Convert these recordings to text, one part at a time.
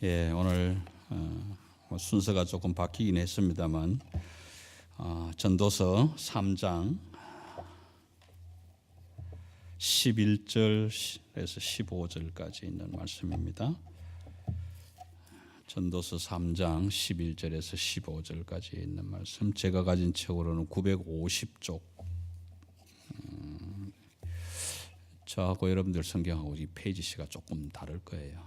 예, 오늘 순서가 조금 바뀌긴 했습니다만 전도서 3장 11절에서 15절까지 있는 말씀입니다. 전도서 3장 11절에서 15절까지 있는 말씀, 제가 가진 책으로는 950쪽. 저하고 여러분들 성경하고 이 페이지 수가 조금 다를 거예요.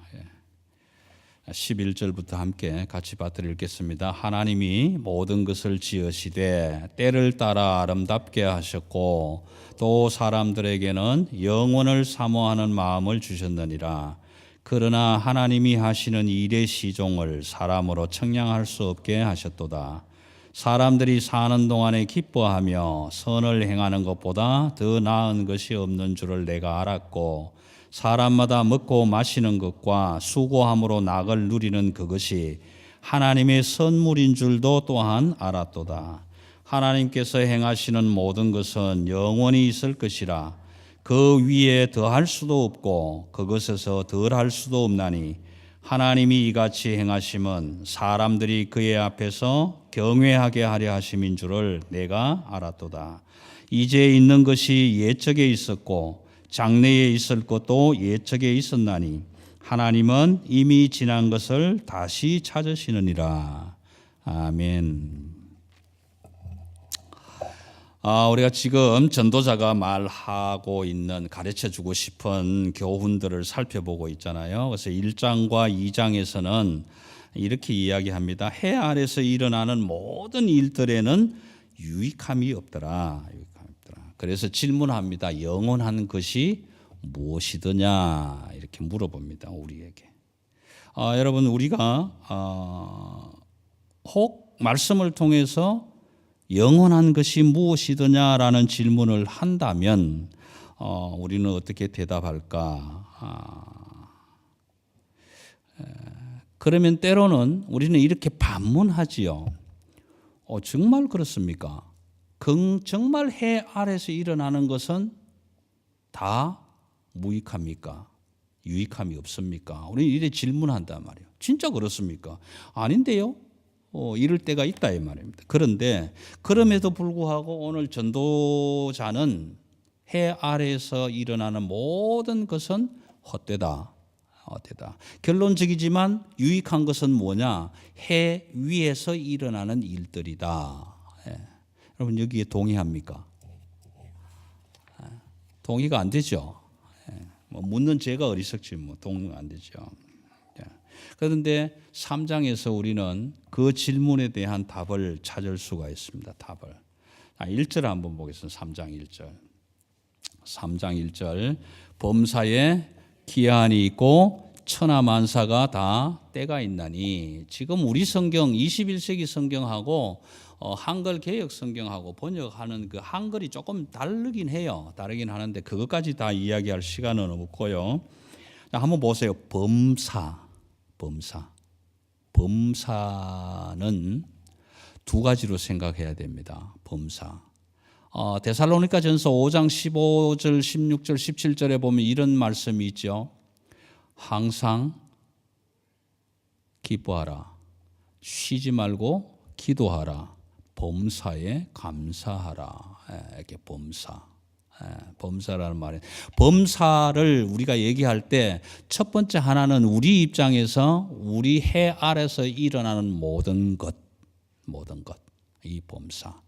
11절부터 함께 같이 받들어 읽겠습니다. 하나님이 모든 것을 지으시되 때를 따라 아름답게 하셨고 또 사람들에게는 영원을 사모하는 마음을 주셨느니라. 그러나 하나님이 하시는 일의 시종을 사람으로 청량할 수 없게 하셨도다. 사람들이 사는 동안에 기뻐하며 선을 행하는 것보다 더 나은 것이 없는 줄을 내가 알았고 사람마다 먹고 마시는 것과 수고함으로 낙을 누리는 그것이 하나님의 선물인 줄도 또한 알았도다. 하나님께서 행하시는 모든 것은 영원히 있을 것이라. 그 위에 더할 수도 없고 그것에서 덜할 수도 없나니 하나님이 이같이 행하심은 사람들이 그의 앞에서 경외하게 하려 하심인 줄을 내가 알았도다. 이제 있는 것이 옛적에 있었고 장래에 있을 것도 옛적에 있었나니 하나님은 이미 지난 것을 다시 찾으시느니라. 아멘. 우리가 지금 전도자가 말하고 있는, 가르쳐주고 싶은 교훈들을 살펴보고 있잖아요. 그래서 1장과 2장에서는 이렇게 이야기합니다. 해 아래서 일어나는 모든 일들에는 유익함이 없더라. 그래서 질문합니다. 영원한 것이 무엇이더냐 이렇게 물어봅니다. 우리에게. 여러분, 우리가 혹 말씀을 통해서 영원한 것이 무엇이더냐라는 질문을 한다면 우리는 어떻게 대답할까? 그러면 때로는 우리는 이렇게 반문하지요. 정말 그렇습니까? 정말 해 아래서 일어나는 것은 다 무익합니까? 유익함이 없습니까? 우리는 이렇게 질문한단 말이에요. 진짜 그렇습니까? 아닌데요? 이럴 때가 있다 이 말입니다. 그런데 그럼에도 불구하고 오늘 전도자는 해 아래에서 일어나는 모든 것은 헛되다. 결론적이지만 유익한 것은 뭐냐? 해 위에서 일어나는 일들이다. 여러분, 여기에 동의합니까? 동의가 안 되죠. 묻는 제가 어리석지 동의 안 되죠. 그런데 3장에서 우리는 그 질문에 대한 답을 찾을 수가 있습니다. 답을. 1절 한번 보겠습니다. 3장 1절. 3장 1절. 범사에 기한이 있고 천하만사가 다 때가 있나니. 지금 우리 성경 21세기 성경하고 한글 개역 성경하고 번역하는 그 한글이 조금 다르긴 해요. 다르긴 하는데 그것까지 다 이야기할 시간은 없고요. 자, 한번 보세요. 범사는 두 가지로 생각해야 됩니다. 범사. 데살로니가 전서 5장 15절, 16절, 17절에 보면 이런 말씀이 있죠. 항상 기뻐하라. 쉬지 말고 기도하라. 범사에 감사하라. 이렇게 범사라는 말이에요. 범사를 우리가 얘기할 때 첫 번째 하나는 우리 입장에서 우리 해 아래서 일어나는 모든 것, 이 범사.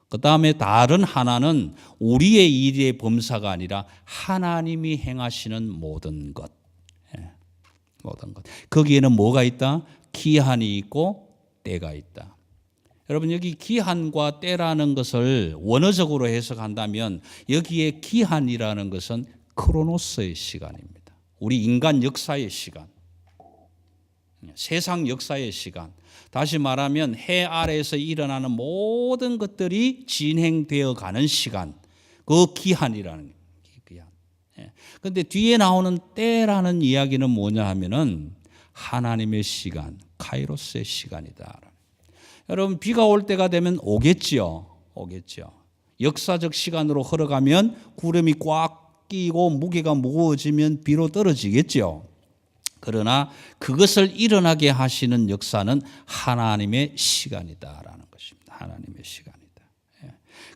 그 다음에 다른 하나는 우리의 일의 범사가 아니라 하나님이 행하시는 모든 것. 거기에는 뭐가 있다? 기한이 있고 때가 있다. 여러분, 여기 기한과 때라는 것을 원어적으로 해석한다면 여기에 기한이라는 것은 크로노스의 시간입니다. 우리 인간 역사의 시간, 세상 역사의 시간. 다시 말하면 해 아래에서 일어나는 모든 것들이 진행되어 가는 시간, 그 기한이라는 기한. 그런데 뒤에 나오는 때라는 이야기는 뭐냐 하면은 하나님의 시간, 카이로스의 시간이다. 여러분, 비가 올 때가 되면 오겠지요. 역사적 시간으로 흘러가면 구름이 꽉 끼고 무게가 무거워지면 비로 떨어지겠지요. 그러나 그것을 일어나게 하시는 역사는 하나님의 시간이다라는 것입니다. 하나님의 시간이다.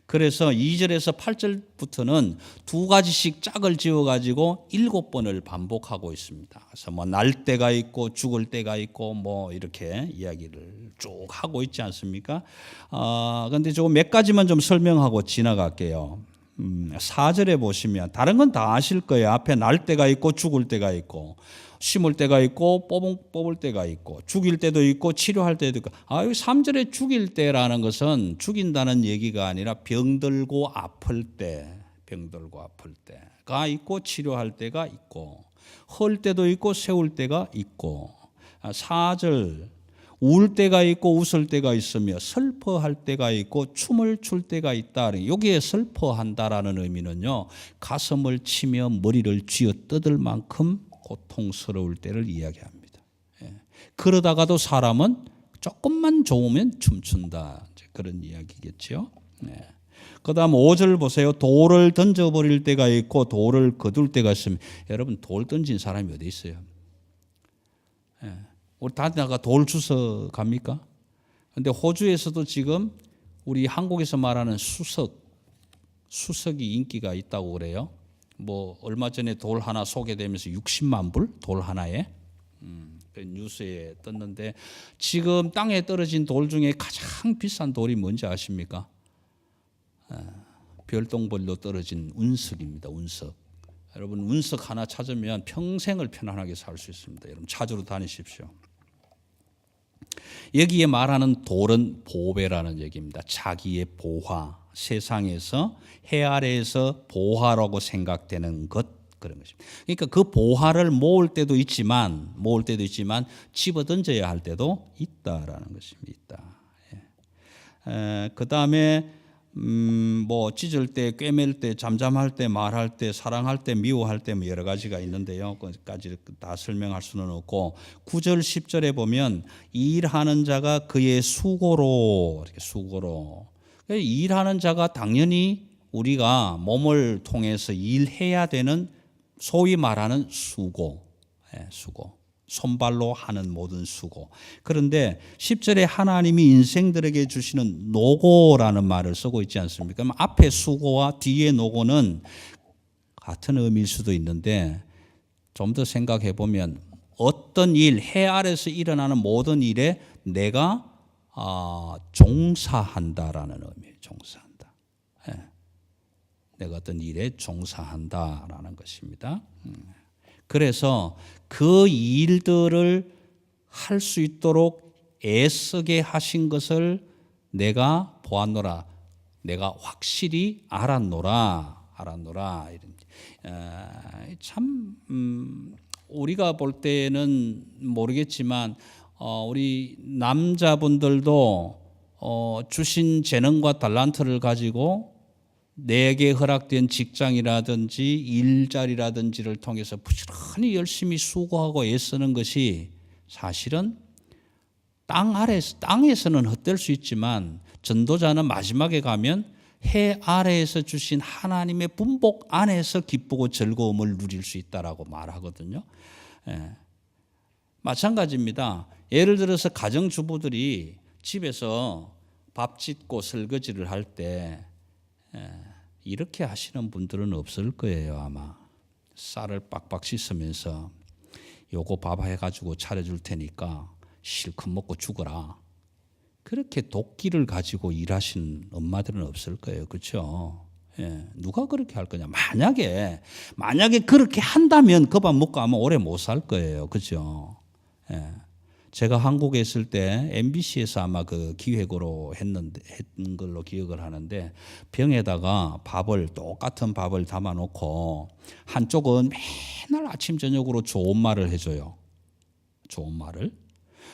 그래서 2절에서 8절부터는 두 가지씩 짝을 지어가지고 7번을 반복하고 있습니다. 그래서 뭐 날 때가 있고 죽을 때가 있고 뭐 이렇게 이야기를 쭉 하고 있지 않습니까? 그런데 조금 몇 가지만 좀 설명하고 지나갈게요. 4절에 보시면 다른 건 다 아실 거예요. 앞에 날 때가 있고 죽을 때가 있고 심을 때가 있고 뽑을 때가 있고 죽일 때도 있고 치료할 때도 있고 여기 3절에 죽일 때라는 것은 죽인다는 얘기가 아니라 병들고 아플 때가 있고 치료할 때가 있고 헐 때도 있고 세울 때가 있고 4절 울 때가 있고 웃을 때가 있으며 슬퍼할 때가 있고 춤을 출 때가 있다. 여기에 슬퍼한다라는 의미는요. 가슴을 치며 머리를 쥐어 뜯을 만큼 고통스러울 때를 이야기합니다. 그러다가도 사람은 조금만 좋으면 춤춘다. 그런 이야기겠죠. 그 다음 5절 보세요. 돌을 던져버릴 때가 있고 돌을 거둘 때가 있으면 여러분 돌 던진 사람이 어디 있어요? 우리 다니다가 돌 주워 갑니까? 그런데 호주에서도 지금 우리 한국에서 말하는 수석이 인기가 있다고 그래요. 뭐 얼마 전에 돌 하나 소개되면서 60만 불 돌 하나에 그 뉴스에 떴는데 지금 땅에 떨어진 돌 중에 가장 비싼 돌이 뭔지 아십니까? 별똥별로 떨어진 운석입니다. 운석. 여러분 운석 하나 찾으면 평생을 편안하게 살 수 있습니다. 여러분 찾으러 다니십시오. 여기에 말하는 돌은 보배라는 얘기입니다. 자기의 보화, 세상에서 해 아래에서 보화라고 생각되는 것 그런 것입니다. 그러니까 그 보화를 모을 때도 있지만 집어 던져야 할 때도 있다라는 것입니다. 그 다음에 뭐 찢을 때, 꿰맬 때, 잠잠할 때, 말할 때, 사랑할 때, 미워할 때 뭐 여러 가지가 있는데요. 그까지 다 설명할 수는 없고 9절, 10절에 보면 일하는 자가 그의 수고로 이렇게 수고로 일하는 자가 당연히 우리가 몸을 통해서 일해야 되는 소위 말하는 수고. 손발로 하는 모든 수고. 그런데 10절에 하나님이 인생들에게 주시는 노고라는 말을 쓰고 있지 않습니까? 그럼 앞에 수고와 뒤에 노고는 같은 의미일 수도 있는데 좀 더 생각해 보면 어떤 일, 해 아래서 일어나는 모든 일에 내가 종사한다라는 의미예요. 종사한다. 내가 어떤 일에 종사한다라는 것입니다. 그래서 그 일들을 할 수 있도록 애쓰게 하신 것을 내가 보았노라. 내가 확실히 알았노라. 참 우리가 볼 때는 모르겠지만 우리 남자분들도 주신 재능과 달란트를 가지고 내게 허락된 직장이라든지 일자리라든지를 통해서 부지런히 열심히 수고하고 애쓰는 것이 사실은 땅에서는 헛될 수 있지만 전도자는 마지막에 가면 해 아래에서 주신 하나님의 분복 안에서 기쁘고 즐거움을 누릴 수 있다라고 말하거든요. 마찬가지입니다. 예를 들어서 가정주부들이 집에서 밥 짓고 설거지를 할 때 이렇게 하시는 분들은 없을 거예요. 아마 쌀을 빡빡 씻으면서 요거 밥 해가지고 차려줄 테니까 실컷 먹고 죽어라. 그렇게 도끼를 가지고 일하시는 엄마들은 없을 거예요. 그렇죠? 누가 그렇게 할 거냐. 만약에 그렇게 한다면 그 밥 먹고 아마 오래 못 살 거예요. 그렇죠? 제가 한국에 있을 때 MBC에서 아마 그 기획으로 했는 걸로 기억을 하는데 병에다가 똑같은 밥을 담아놓고 한쪽은 맨날 아침 저녁으로 좋은 말을 해줘요. 좋은 말을.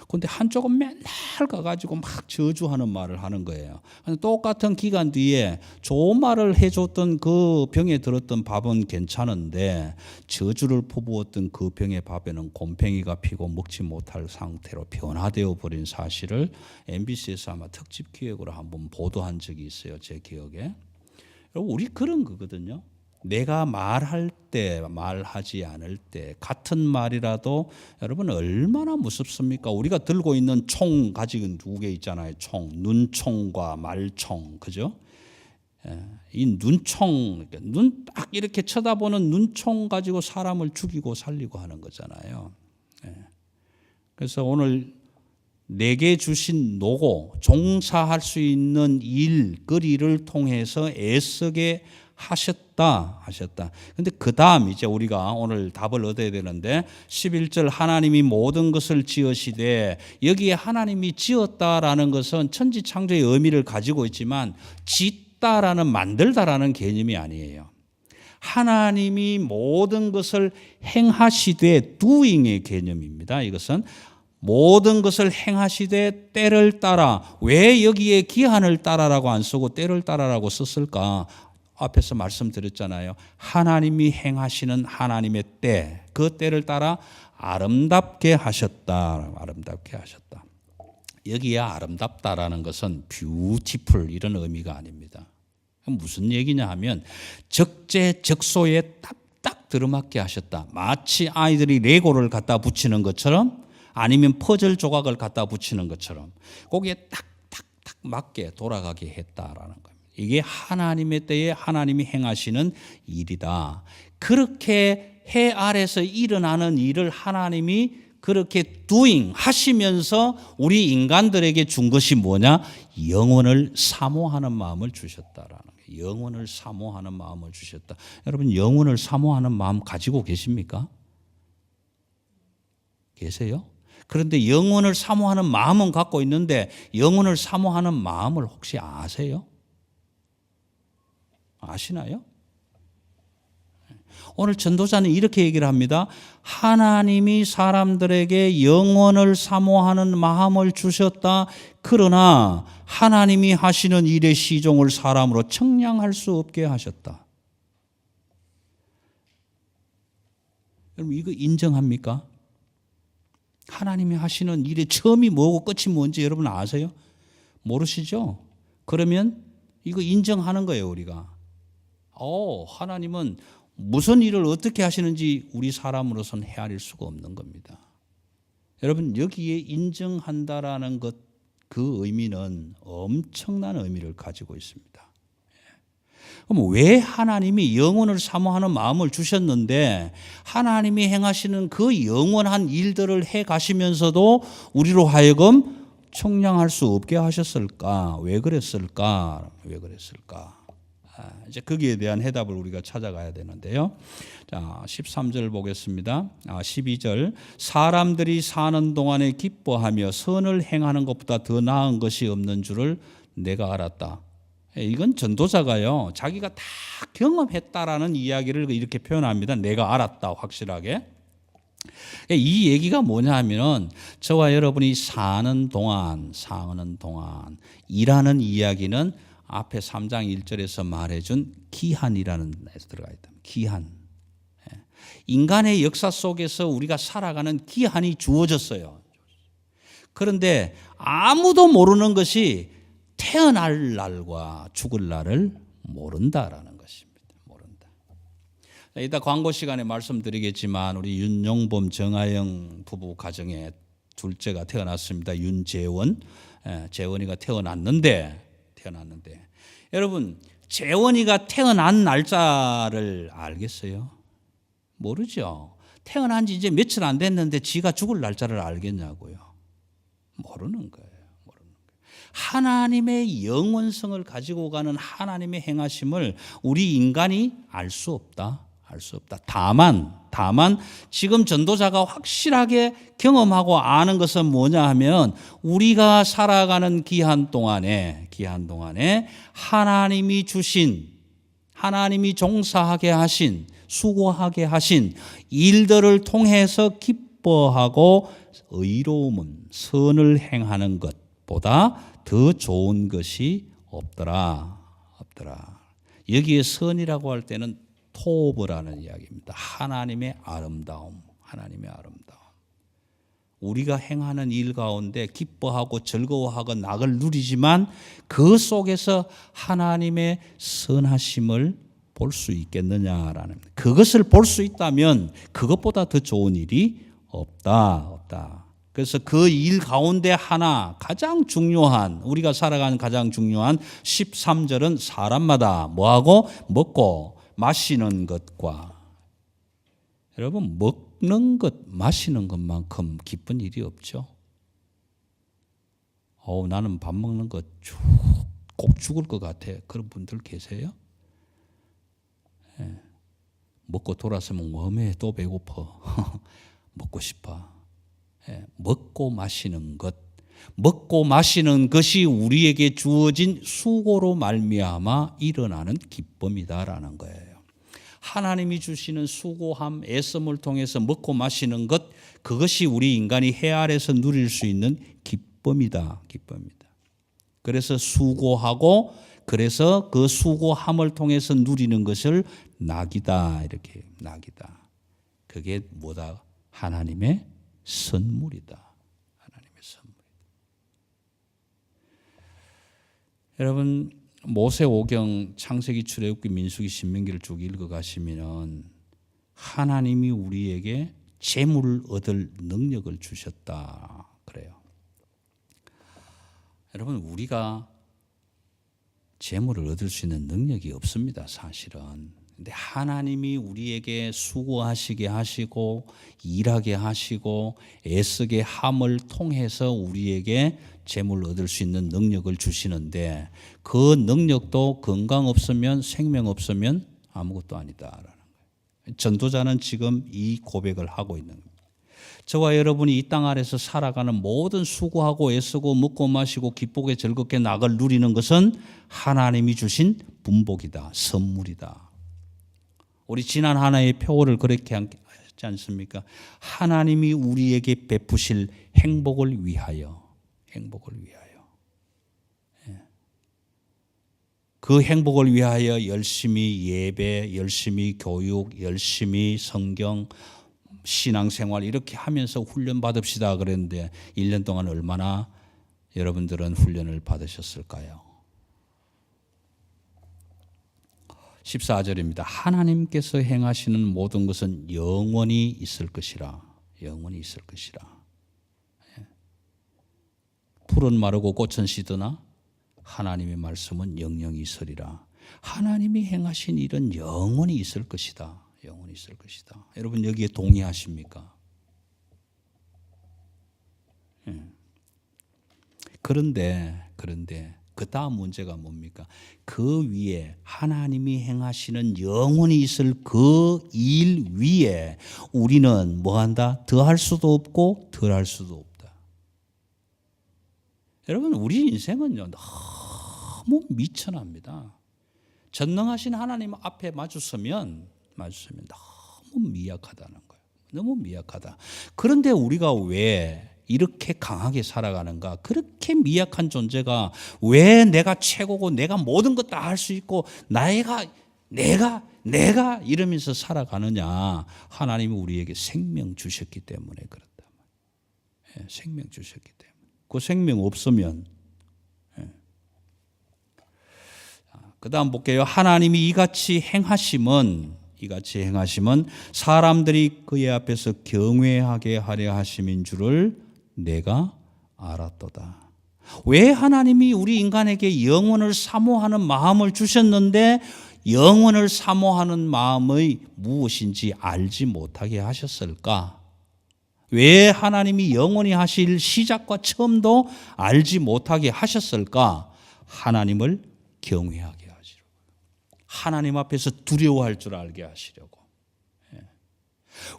근데 한쪽은 맨날 가가지고 막 저주하는 말을 하는 거예요. 똑같은 기간 뒤에 좋은 말을 해줬던 그 병에 들었던 밥은 괜찮은데 저주를 퍼부었던 그 병의 밥에는 곰팡이가 피고 먹지 못할 상태로 변화되어 버린 사실을 MBC에서 아마 특집 기획으로 한번 보도한 적이 있어요. 제 기억에. 우리 그런 거거든요. 내가 말할 때 말하지 않을 때 같은 말이라도 여러분 얼마나 무섭습니까? 우리가 들고 있는 총 가지고 두 개 있잖아요. 총, 눈총과 말총, 그죠? 이 눈총, 눈 딱 이렇게 쳐다보는 눈총 가지고 사람을 죽이고 살리고 하는 거잖아요. 그래서 오늘 내게 주신 노고, 종사할 수 있는 일거리를 통해서 애쓰게 하셨다. 근데 그 다음 이제 우리가 오늘 답을 얻어야 되는데 11절 하나님이 모든 것을 지으시되, 여기에 하나님이 지었다라는 것은 천지창조의 의미를 가지고 있지만 짓다라는, 만들다라는 개념이 아니에요. 하나님이 모든 것을 행하시되 doing의 개념입니다. 이것은 모든 것을 행하시되 때를 따라. 왜 여기에 기한을 따라라고 안 쓰고 때를 따라라고 썼을까? 앞에서 말씀드렸잖아요. 하나님이 행하시는 하나님의 때, 그 때를 따라 아름답게 하셨다. 아름답게 하셨다. 여기에 아름답다라는 것은 beautiful 이런 의미가 아닙니다. 무슨 얘기냐 하면 적재적소에 딱딱 들어맞게 하셨다. 마치 아이들이 레고를 갖다 붙이는 것처럼, 아니면 퍼즐 조각을 갖다 붙이는 것처럼 거기에 딱딱딱 맞게 돌아가게 했다라는 겁니다. 이게 하나님의 때에 하나님이 행하시는 일이다. 그렇게 해 아래서 일어나는 일을 하나님이 그렇게 doing 하시면서 우리 인간들에게 준 것이 뭐냐? 영원을 사모하는 마음을 주셨다라는 거예요. 영원을 사모하는 마음을 주셨다. 여러분, 영원을 사모하는 마음 가지고 계십니까? 계세요? 그런데 영원을 사모하는 마음은 갖고 있는데 영원을 사모하는 마음을 혹시 아세요? 아시나요? 오늘 전도자는 이렇게 얘기를 합니다. 하나님이 사람들에게 영원을 사모하는 마음을 주셨다. 그러나 하나님이 하시는 일의 시종을 사람으로 측량할 수 없게 하셨다. 여러분, 이거 인정합니까? 하나님이 하시는 일의 처음이 뭐고 끝이 뭔지 여러분 아세요? 모르시죠? 그러면 이거 인정하는 거예요, 우리가. 하나님은 무슨 일을 어떻게 하시는지 우리 사람으로서는 헤아릴 수가 없는 겁니다. 여러분, 여기에 인정한다라는 것, 그 의미는 엄청난 의미를 가지고 있습니다. 그럼 왜 하나님이 영원을 사모하는 마음을 주셨는데 하나님이 행하시는 그 영원한 일들을 해 가시면서도 우리로 하여금 청량할 수 없게 하셨을까? 왜 그랬을까? 이제 거기에 대한 해답을 우리가 찾아가야 되는데요. 자, 13절 보겠습니다. 12절. 사람들이 사는 동안에 기뻐하며 선을 행하는 것보다 더 나은 것이 없는 줄을 내가 알았다. 이건 전도자가요, 자기가 다 경험했다라는 이야기를 이렇게 표현합니다. 내가 알았다, 확실하게. 이 얘기가 뭐냐 하면 저와 여러분이 사는 동안 이라는 이야기는 앞에 3장 1절에서 말해준 기한이라는 데서 들어가 있다. 기한. 인간의 역사 속에서 우리가 살아가는 기한이 주어졌어요. 그런데 아무도 모르는 것이 태어날 날과 죽을 날을 모른다라는 것입니다. 모른다. 이따 광고 시간에 말씀드리겠지만 우리 윤용범 정하영 부부 가정에 둘째가 태어났습니다. 윤재원. 재원이가 태어났는데 여러분, 재원이가 태어난 날짜를 알겠어요? 모르죠. 태어난 지 이제 며칠 안 됐는데 지가 죽을 날짜를 알겠냐고요. 모르는 거예요. 하나님의 영원성을 가지고 가는 하나님의 행하심을 우리 인간이 알 수 없다. 다만 지금 전도자가 확실하게 경험하고 아는 것은 뭐냐 하면 우리가 살아가는 기한 동안에 하나님이 주신, 하나님이 종사하게 하신, 수고하게 하신 일들을 통해서 기뻐하고 의로움은 선을 행하는 것보다 더 좋은 것이 없더라. 여기에 선이라고 할 때는 토브라는 이야기입니다. 하나님의 아름다움. 우리가 행하는 일 가운데 기뻐하고 즐거워하고 낙을 누리지만 그 속에서 하나님의 선하심을 볼 수 있겠느냐라는, 그것을 볼 수 있다면 그것보다 더 좋은 일이 없다. 그래서 그 일 가운데 하나, 가장 중요한, 우리가 살아가는 가장 중요한 13절은 사람마다 뭐하고? 먹고 마시는 것과, 여러분 먹는 것, 마시는 것만큼 기쁜 일이 없죠. 나는 밥 먹는 거 꼭 죽을 것 같아. 그런 분들 계세요? 먹고 돌아서면 웜에 또 배고파. 먹고 싶어. 먹고 마시는 것, 먹고 마시는 것이 우리에게 주어진 수고로 말미암아 일어나는 기쁨이다라는 거예요. 하나님이 주시는 수고함, 애씀을 통해서 먹고 마시는 것, 그것이 우리 인간이 해 아래서 누릴 수 있는 기쁨이다. 그래서 수고하고, 그래서 그 수고함을 통해서 누리는 것을 낙이다. 이렇게 낙이다. 그게 뭐다? 하나님의 선물이다. 하나님의 선물이다. 여러분 모세오경, 창세기, 출애굽기, 민수기, 신명기를 쭉 읽어가시면 하나님이 우리에게 재물을 얻을 능력을 주셨다 그래요. 여러분 우리가 재물을 얻을 수 있는 능력이 없습니다, 사실은. 근데 하나님이 우리에게 수고하시게 하시고 일하게 하시고 애쓰게 함을 통해서 우리에게 재물을 얻을 수 있는 능력을 주시는데, 그 능력도 건강 없으면, 생명 없으면 아무것도 아니다라는 거예요. 전도자는 지금 이 고백을 하고 있는 겁니다. 저와 여러분이 이 땅 아래서 살아가는 모든 수고하고 애쓰고 먹고 마시고 기쁘게 즐겁게 낙을 누리는 것은 하나님이 주신 분복이다, 선물이다. 우리 지난 한 해의 표어를 그렇게 하지 않습니까? 하나님이 우리에게 베푸실 행복을 위하여. 그 행복을 위하여 열심히 예배, 열심히 교육, 열심히 성경, 신앙생활 이렇게 하면서 훈련 받읍시다 그랬는데 1년 동안 얼마나 여러분들은 훈련을 받으셨을까요? 14절입니다. 하나님께서 행하시는 모든 것은 영원히 있을 것이라. 영원히 있을 것이라. 풀은 마르고 꽃은 시드나 하나님의 말씀은 영영이 있으리라. 하나님이 행하신 일은 영원히 있을 것이다. 영원히 있을 것이다. 여러분 여기에 동의하십니까? 그런데 그 다음 문제가 뭡니까? 그 위에 하나님이 행하시는 영원히 있을 그 일 위에 우리는 뭐한다? 더할 수도 없고 덜할 수도 없다. 여러분 우리 인생은요 너무 미천합니다. 전능하신 하나님 앞에 마주서면 너무 미약하다는 거예요. 너무 미약하다. 그런데 우리가 왜 이렇게 강하게 살아가는가? 그렇게 미약한 존재가 왜 내가 최고고 내가 모든 것 다 할 수 있고 내가 이러면서 살아가느냐? 하나님이 우리에게 생명 주셨기 때문에 그렇다. 생명 주셨기 때문에. 그 생명 없으면 그 다음 볼게요. 하나님이 이같이 행하심은 사람들이 그의 앞에서 경외하게 하려 하심인 줄을 내가 알았도다. 왜 하나님이 우리 인간에게 영원을 사모하는 마음을 주셨는데 영원을 사모하는 마음의 무엇인지 알지 못하게 하셨을까? 왜 하나님이 영원히 하실 시작과 처음도 알지 못하게 하셨을까? 하나님을 경외하게 하시려고. 하나님 앞에서 두려워할 줄 알게 하시려고.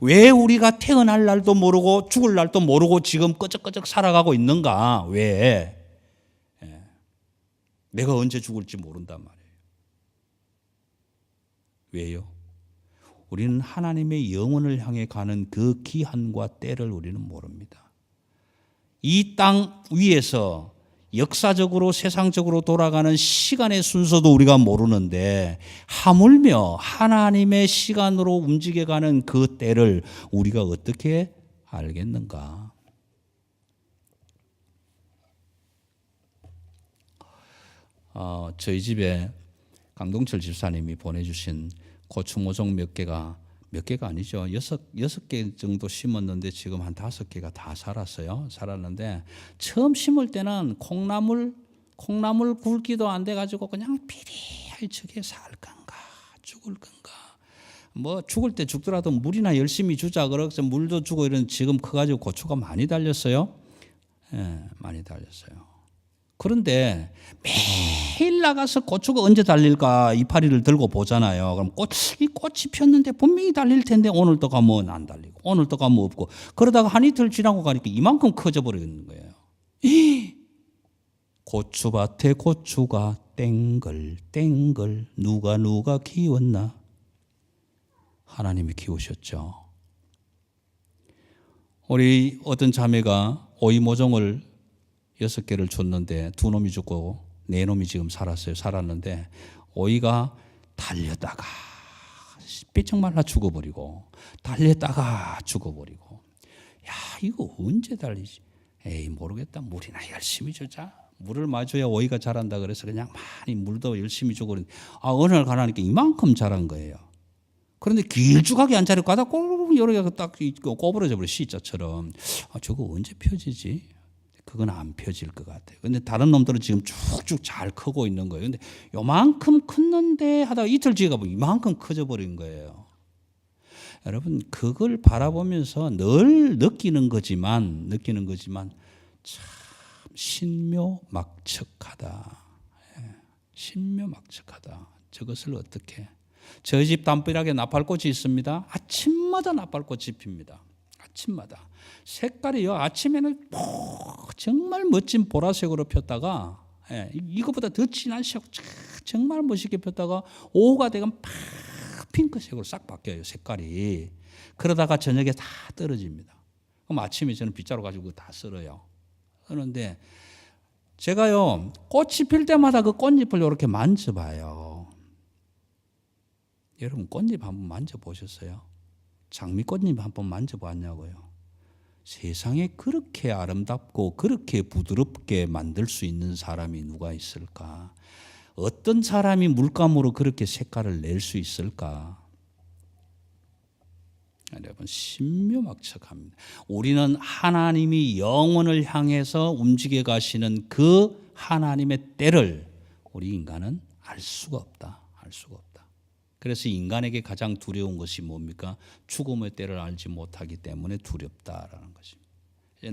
왜 우리가 태어날 날도 모르고 죽을 날도 모르고 지금 끄적끄적 살아가고 있는가? 왜? 내가 언제 죽을지 모른단 말이에요. 왜요? 우리는 하나님의 영혼을 향해 가는 그 기한과 때를 우리는 모릅니다. 이 땅 위에서 역사적으로 세상적으로 돌아가는 시간의 순서도 우리가 모르는데 하물며 하나님의 시간으로 움직여가는 그 때를 우리가 어떻게 알겠는가? 저희 집에 강동철 집사님이 보내주신 고추 모종 몇 개가 아니죠. 여섯 개 정도 심었는데 지금 한 5개가 다 살았는데 처음 심을 때는 콩나물 굵기도 안 돼가지고 그냥 비리할 적에 살 건가 죽을 건가. 뭐 죽을 때 죽더라도 물이나 열심히 주자 그래서 물도 주고 이런 지금 커가지고 고추가 많이 달렸어요. 예, 많이 달렸어요. 그런데 매일 나가서 고추가 언제 달릴까 이파리를 들고 보잖아요. 그럼 이 꽃이 폈는데 분명히 달릴 텐데 오늘 또 가면 안 달리고 오늘 또 가면 없고 그러다가 한 이틀 지나고 가니까 이만큼 커져 버리는 거예요. 고추밭에 고추가 땡글 누가 키웠나? 하나님이 키우셨죠. 우리 어떤 자매가 오이 모종을 6개를 줬는데 2놈이 죽고 4놈이 지금 살았는데 오이가 달렸다가 삐쩍 말라 죽어버리고 달렸다가 죽어버리고 야 이거 언제 달리지? 에이 모르겠다. 물이나 열심히 주자. 물을 마줘야 오이가 자란다 그래서 그냥 많이 물도 열심히 주고 어느 날 가라니까 이만큼 자란 거예요. 그런데 길쭉하게 안 자랄 거다 꼭 여러 개가 딱 꼬부러져 버려 C자처럼. 저거 언제 펴지지? 그건 안 펴질 것 같아요. 근데 다른 놈들은 지금 쭉쭉 잘 크고 있는 거예요. 근데 요만큼 컸는데 하다가 이틀 지나가 보면 이만큼 커져 버린 거예요. 여러분 그걸 바라보면서 늘 느끼는 거지만 참 신묘막측하다. 신묘막측하다. 저것을 어떻게? 저희 집 담벼락에 나팔꽃이 있습니다. 아침마다 나팔꽃이 핍니다. 아침마다. 색깔이요. 아침에는 정말 멋진 보라색으로 폈다가 이거보다 더 진한 색 정말 멋있게 폈다가 오후가 되면 팍 핑크색으로 싹 바뀌어요. 색깔이. 그러다가 저녁에 다 떨어집니다. 그럼 아침에 저는 빗자루 가지고 다 썰어요. 그런데 제가요 꽃이 필 때마다 그 꽃잎을 이렇게 만져봐요. 여러분 꽃잎 한번 만져보셨어요? 장미꽃잎 한번 만져봤냐고요? 세상에 그렇게 아름답고 그렇게 부드럽게 만들 수 있는 사람이 누가 있을까? 어떤 사람이 물감으로 그렇게 색깔을 낼 수 있을까? 여러분 신묘막측합니다. 우리는 하나님이 영혼을 향해서 움직여 가시는 그 하나님의 때를 우리 인간은 알 수가 없다. 그래서 인간에게 가장 두려운 것이 뭡니까? 죽음의 때를 알지 못하기 때문에 두렵다라는 것입니다.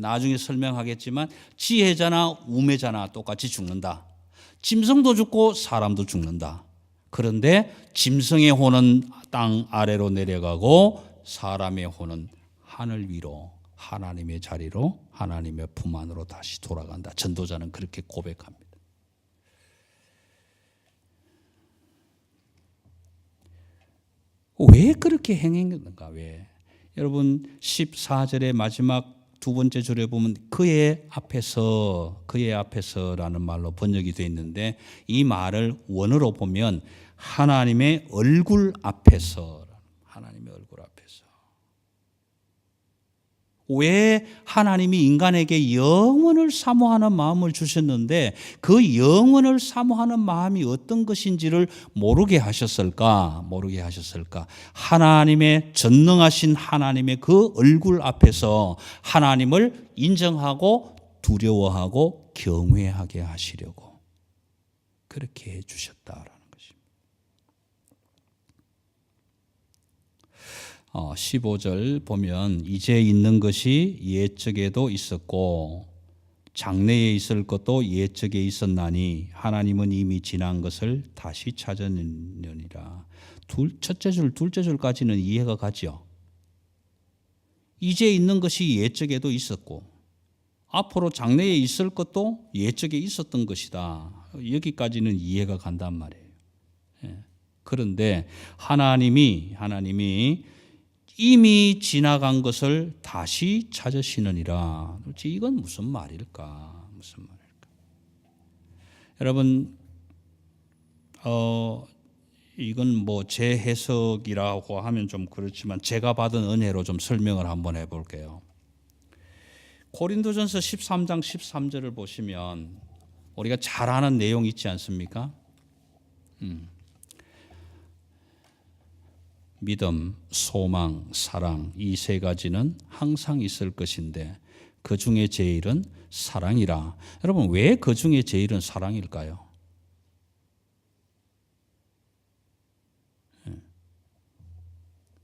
나중에 설명하겠지만 지혜자나 우매자나 똑같이 죽는다. 짐승도 죽고 사람도 죽는다. 그런데 짐승의 혼은 땅 아래로 내려가고 사람의 혼은 하늘 위로 하나님의 자리로 하나님의 품 안으로 다시 돌아간다. 전도자는 그렇게 고백합니다. 왜 그렇게 행했는가? 왜? 여러분 14절의 마지막 두 번째 줄에 보면 그의 앞에서라는 말로 번역이 되어 있는데 이 말을 원어로 보면 하나님의 얼굴 앞에서. 왜 하나님이 인간에게 영원을 사모하는 마음을 주셨는데 그 영원을 사모하는 마음이 어떤 것인지를 모르게 하셨을까? 하나님의 전능하신 하나님의 그 얼굴 앞에서 하나님을 인정하고 두려워하고 경외하게 하시려고 그렇게 해 주셨다라는 것입니다. 15절 보면 이제 있는 것이 옛적에도 있었고 장래에 있을 것도 옛적에 있었나니 하나님은 이미 지난 것을 다시 찾으느니라. 첫째 줄, 둘째 줄까지는 이해가 가죠. 이제 있는 것이 옛적에도 있었고 앞으로 장래에 있을 것도 옛적에 있었던 것이다. 여기까지는 이해가 간단 말이에요. 그런데 하나님이 이미 지나간 것을 다시 찾으시느니라. 도대체 이건 무슨 말일까? 여러분, 이건 뭐 제 해석이라고 하면 좀 그렇지만 제가 받은 은혜로 좀 설명을 한번 해볼게요. 고린도전서 13장 13절을 보시면 우리가 잘 아는 내용 있지 않습니까? 믿음, 소망, 사랑 이 세 가지는 항상 있을 것인데 그 중에 제일은 사랑이라. 여러분 왜 그 중에 제일은 사랑일까요?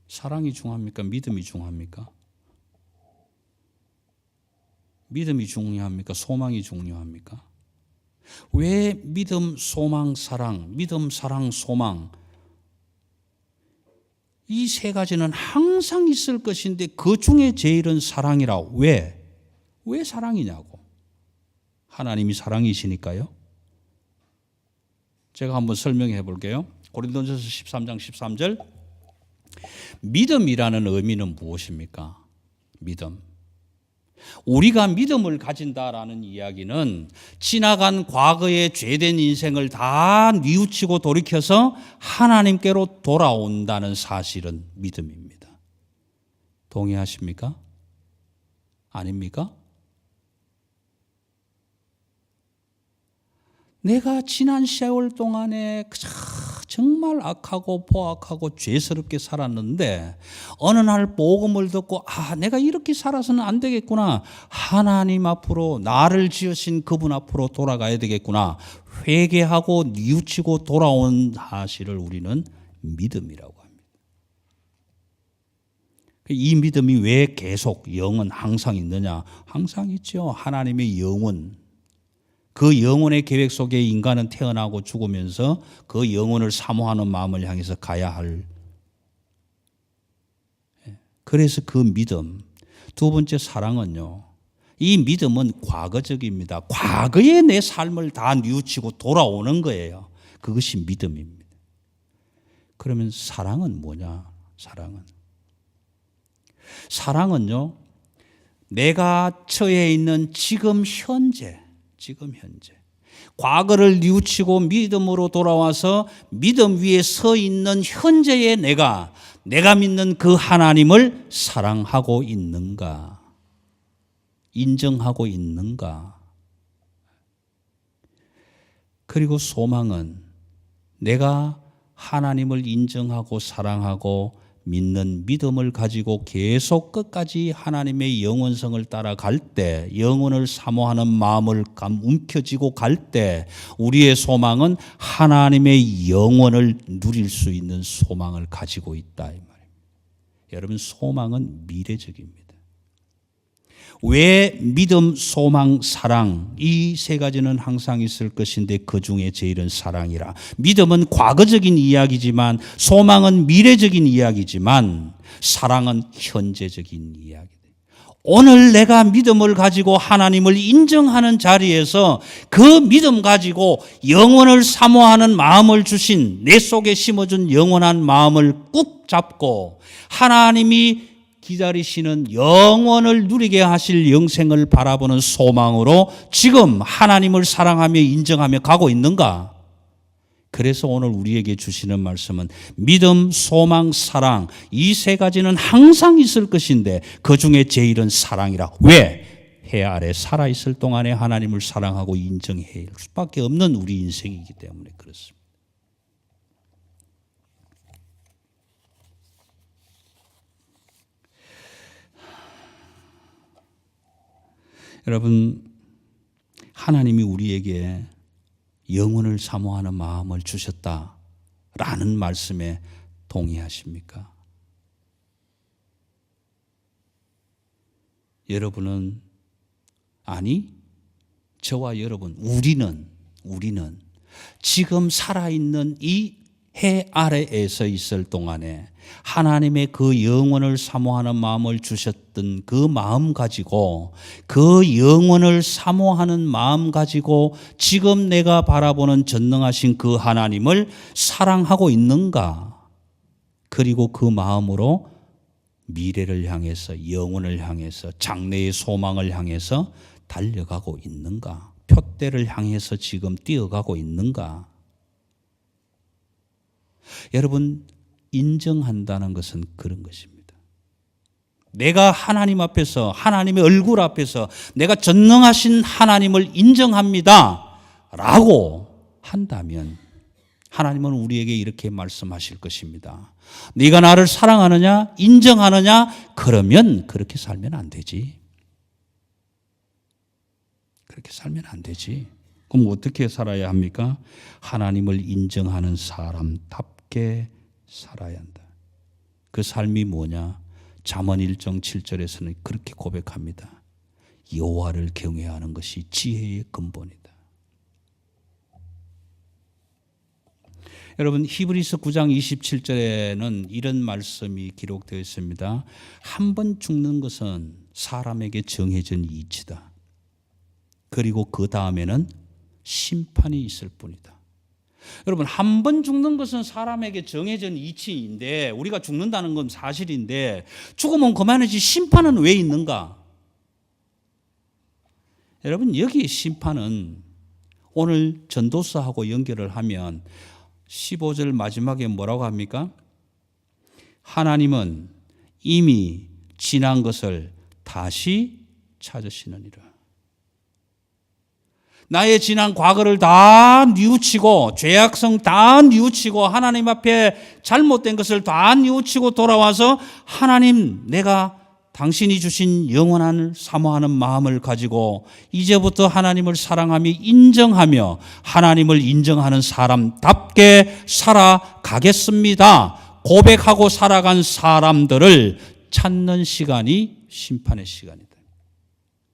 사랑이 중요합니까? 믿음이 중요합니까? 믿음이 중요합니까? 소망이 중요합니까? 왜 믿음, 소망, 사랑, 믿음, 사랑, 소망 이 세 가지는 항상 있을 것인데 그 중에 제일은 사랑이라. 왜? 왜 사랑이냐고. 하나님이 사랑이시니까요. 제가 한번 설명해 볼게요. 고린도전서 13장 13절. 믿음이라는 의미는 무엇입니까? 믿음. 우리가 믿음을 가진다라는 이야기는 지나간 과거의 죄된 인생을 다 뉘우치고 돌이켜서 하나님께로 돌아온다는 사실은 믿음입니다. 동의하십니까? 아닙니까? 내가 지난 세월 동안에 정말 악하고 포악하고 죄스럽게 살았는데 어느 날 복음을 듣고 내가 이렇게 살아서는 안 되겠구나. 하나님 앞으로 나를 지으신 그분 앞으로 돌아가야 되겠구나. 회개하고 뉘우치고 돌아온 사실을 우리는 믿음이라고 합니다. 이 믿음이 왜 계속 영원 항상 있느냐? 항상 있죠. 하나님의 영원. 그 영혼의 계획 속에 인간은 태어나고 죽으면서 그 영혼을 사모하는 마음을 향해서 가야 할. 그래서 그 믿음. 두 번째 사랑은요. 이 믿음은 과거적입니다. 과거의 내 삶을 다 뉘우치고 돌아오는 거예요. 그것이 믿음입니다. 그러면 사랑은 뭐냐? 사랑은요. 내가 처해 있는 지금 현재 과거를 뉘우치고 믿음으로 돌아와서 믿음 위에 서 있는 현재의 내가 믿는 그 하나님을 사랑하고 있는가? 인정하고 있는가? 그리고 소망은 내가 하나님을 인정하고 사랑하고 믿는 믿음을 가지고 계속 끝까지 하나님의 영원성을 따라갈 때, 영원을 사모하는 마음을 움켜쥐고 갈 때 우리의 소망은 하나님의 영원을 누릴 수 있는 소망을 가지고 있다 이 말입니다. 여러분 소망은 미래적입니다. 왜 믿음, 소망, 사랑 이 세 가지는 항상 있을 것인데 그 중에 제일은 사랑이라. 믿음은 과거적인 이야기지만 소망은 미래적인 이야기지만 사랑은 현재적인 이야기다. 오늘 내가 믿음을 가지고 하나님을 인정하는 자리에서 그 믿음 가지고 영원을 사모하는 마음을 주신 내 속에 심어준 영원한 마음을 꾹 잡고 하나님이 기다리시는 영원을 누리게 하실 영생을 바라보는 소망으로 지금 하나님을 사랑하며 인정하며 가고 있는가? 그래서 오늘 우리에게 주시는 말씀은 믿음, 소망, 사랑 이 세 가지는 항상 있을 것인데 그 중에 제일은 사랑이라. 왜? 해 아래 살아있을 동안에 하나님을 사랑하고 인정해야 할 수밖에 없는 우리 인생이기 때문에 그렇습니다. 여러분, 하나님이 우리에게 영혼을 사모하는 마음을 주셨다라는 말씀에 동의하십니까? 여러분은 아니, 저와 여러분, 우리는 지금 살아있는 이 해 아래에서 있을 동안에 하나님의 그 영원을 사모하는 마음을 주셨던 그 마음 가지고 그 영원을 사모하는 마음 가지고 지금 내가 바라보는 전능하신 그 하나님을 사랑하고 있는가? 그리고 그 마음으로 미래를 향해서 영원을 향해서 장래의 소망을 향해서 달려가고 있는가? 표대를 향해서 지금 뛰어가고 있는가? 여러분, 인정한다는 것은 그런 것입니다. 내가 하나님 앞에서, 하나님의 얼굴 앞에서 내가 전능하신 하나님을 인정합니다 라고 한다면 하나님은 우리에게 이렇게 말씀하실 것입니다. 네가 나를 사랑하느냐? 인정하느냐? 그러면 그렇게 살면 안 되지. 그렇게 살면 안 되지. 그럼 어떻게 살아야 합니까? 하나님을 인정하는 사람답게 살아야 한다. 그 삶이 뭐냐? 잠언 1장 7절에서는 그렇게 고백합니다. 여호와를 경외하는 것이 지혜의 근본이다. 여러분, 히브리서 9장 27절에는 이런 말씀이 기록되어 있습니다. 한 번 죽는 것은 사람에게 정해진 이치다. 그리고 그 다음에는 심판이 있을 뿐이다. 여러분, 한 번 죽는 것은 사람에게 정해진 이치인데, 우리가 죽는다는 건 사실인데, 죽으면 그만이지 심판은 왜 있는가? 여러분, 여기 심판은 오늘 전도서하고 연결을 하면 15절 마지막에 뭐라고 합니까? 하나님은 이미 지난 것을 다시 찾으시느니라. 나의 지난 과거를 다 뉘우치고, 죄악성 다 뉘우치고, 하나님 앞에 잘못된 것을 다 뉘우치고 돌아와서 하나님, 내가 당신이 주신 영원한 사모하는 마음을 가지고 이제부터 하나님을 사랑하며 인정하며 하나님을 인정하는 사람답게 살아가겠습니다. 고백하고 살아간 사람들을 찾는 시간이 심판의 시간이다.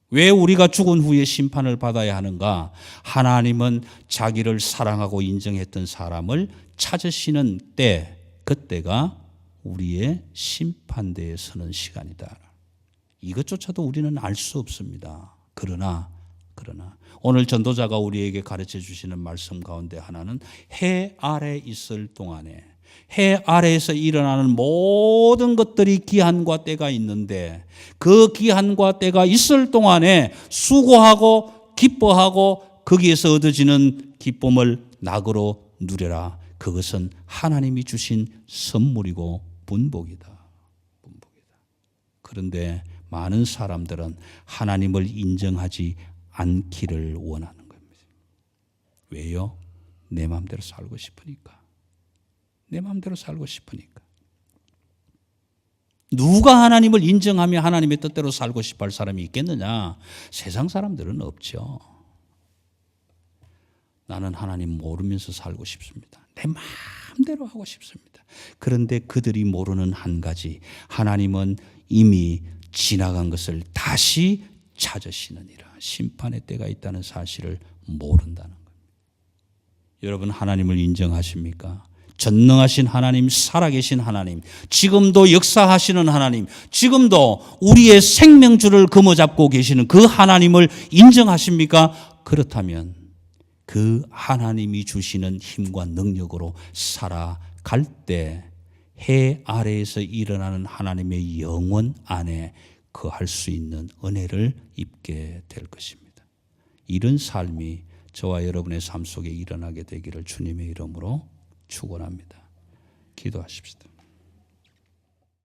왜 우리가 죽은 후에 심판을 받아야 하는가? 하나님은 자기를 사랑하고 인정했던 사람을 찾으시는 때, 그때가 우리의 심판대에 서는 시간이다. 이것조차도 우리는 알 수 없습니다. 그러나 오늘 전도자가 우리에게 가르쳐 주시는 말씀 가운데 하나는 해 아래 있을 동안에, 해 아래에서 일어나는 모든 것들이 기한과 때가 있는데, 그 기한과 때가 있을 동안에 수고하고 기뻐하고 거기에서 얻어지는 기쁨을 낙으로 누려라. 그것은 하나님이 주신 선물이고 문복이다. 그런데 많은 사람들은 하나님을 인정하지 않기를 원하는 겁니다. 왜요? 내 마음대로 살고 싶으니까. 내 마음대로 살고 싶으니까. 누가 하나님을 인정하며 하나님의 뜻대로 살고 싶어 할 사람이 있겠느냐? 세상 사람들은 없죠. 나는 하나님 모르면서 살고 싶습니다. 내 마음대로 하고 싶습니다. 그런데 그들이 모르는 한 가지, 하나님은 이미 지나간 것을 다시 찾으시느니라. 심판의 때가 있다는 사실을 모른다는 겁니다. 여러분, 하나님을 인정하십니까? 전능하신 하나님, 살아계신 하나님, 지금도 역사하시는 하나님, 지금도 우리의 생명줄을 금어잡고 계시는 그 하나님을 인정하십니까? 그렇다면 그 하나님이 주시는 힘과 능력으로 살아갈 때 해 아래에서 일어나는 하나님의 영원 안에 거할 수 있는 은혜를 입게 될 것입니다. 이런 삶이 저와 여러분의 삶 속에 일어나게 되기를 주님의 이름으로 축원합니다. 기도하십시다.